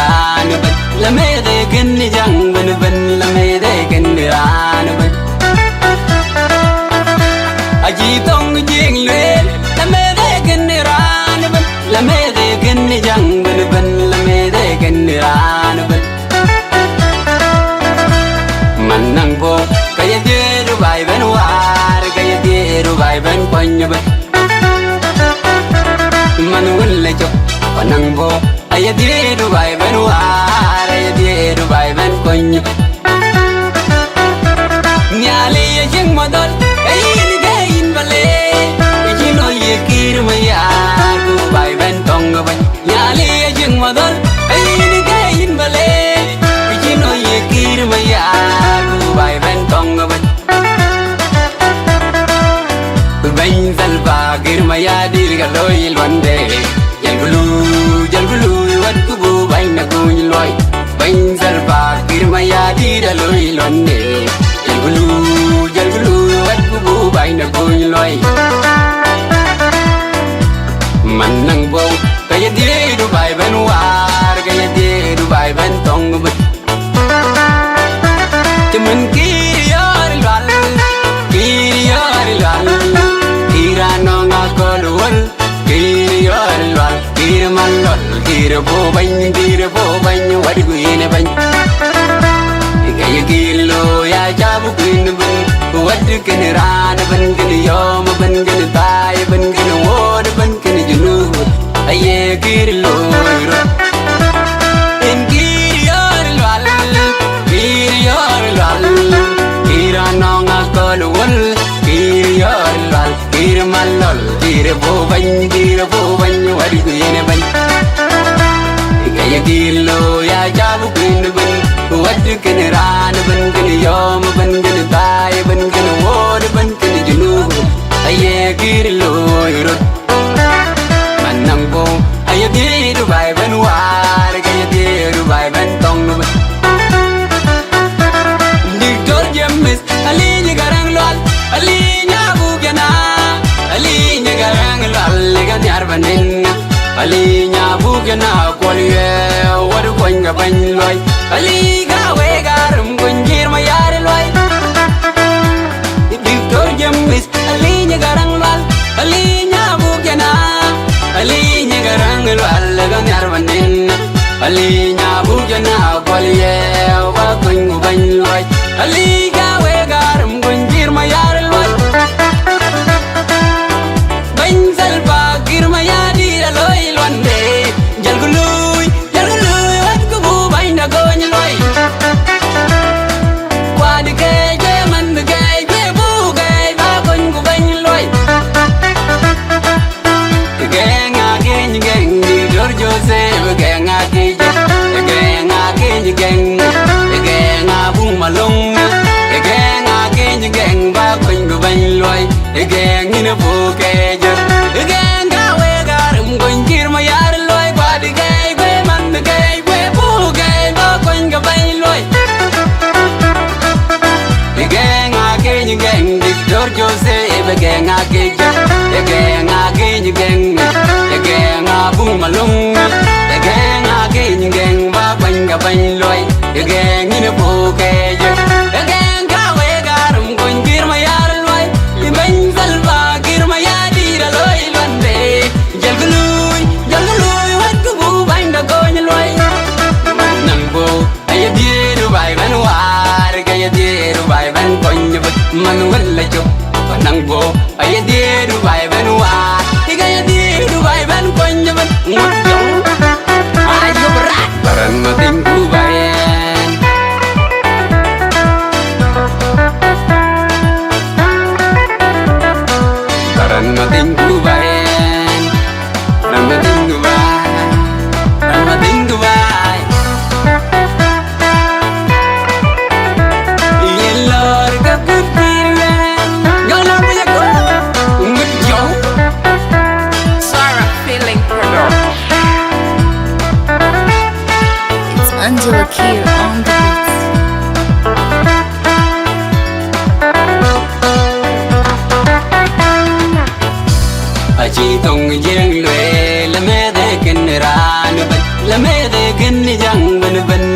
ran ben la me de ken jang ben ben la me de ken ran ben aji tong jing le la me de ken ran ben la me de ken jang ben ben la me de ken ran ben man nang bo kaya de du bai ben war kaya de du bai ben kwany ben man wul le chok panang bo aya de du bai ben war aya de du bai ben kwany nyale ye jing modal kayin gain bale jino ye kir maya du bai ben tong ban nyale ye jing modal kayin gain bale jino ye kir maya du bai ben tong ban ben zalba kir maya dir galoi lwande jalgulu wat kubu bai na kuny loy ben zalba kir maya dir galoi lwande jalgulu wat kubu bai na kuny loy man nang bo kaya di du bai ben war kaya di du bai ben tong bet cemen kiyar lal kira no ngakolwal kiyar lal kira malol kira bo ban wadi guine ban kaya kilo ya jabu guine ban wadi kene ran ban kene yom ban kene tay ban kene wod ban kene junu aye kilo in kiyar lal kira no ngakolwal kiyar lal kira malol kira bo ban wadi guine ban kaya kilo ya jabu guine ban wadi kene ran ban kene yom ban kene tay ban kene wod ban kene junu aye kilo manang bo aye di du bai ban war kaya di du bai ban tong ban diktor jemis ali ni garang lal ali nyabu gana ali ni garang lal ga nyar banen ali nyabu gana kolye wadu kwanga ban loy ali ga we garum gunjir ma yar loy diktor jemis ali ni garang lal ali nyabu gana ali ni garang lal ga nyar banen ali nyabu gana kolye wa kwanga ban loy ali ga we garum gunjir ma yar loy ban zalba girma ya dira loy lwande jalgulu wat kubu bai na gony loy kwad ke je man ke je bu ke ba gony ku ban loy genga geng di Giorgio se genga ke genga genga bung malong genga geng ba gony ku ban loy geng ni bu ke je genga we garum gonjir ma yar loy kwad ke we man ke we bu ke ba gony ku ban loy genga geng di Giorgio se genga genga bung malong genga geng ba gony ku ban loy geng ni bu ke je genga we garum gonjir ma yar loy ban zalba girma ya dira loy lwande jalgulu wat kubu bai na gony loy nang bo aya di du bai ban war kaya di du bai ban kwany bet man wala chok nang bo aya di du bai ban war kaya di du bai ban kwany bet ngotong ayo berat baran mating ku bayan baran mating ku bayan baran mating ku bayan baran mating ku bayan yelor ka putiran yolor punya ku ngejau Sarah feeling product. It's Angela Kier on the beats. chỉ tông giang lệ la mê de ken ran bet la mê de ken ni jang ben ben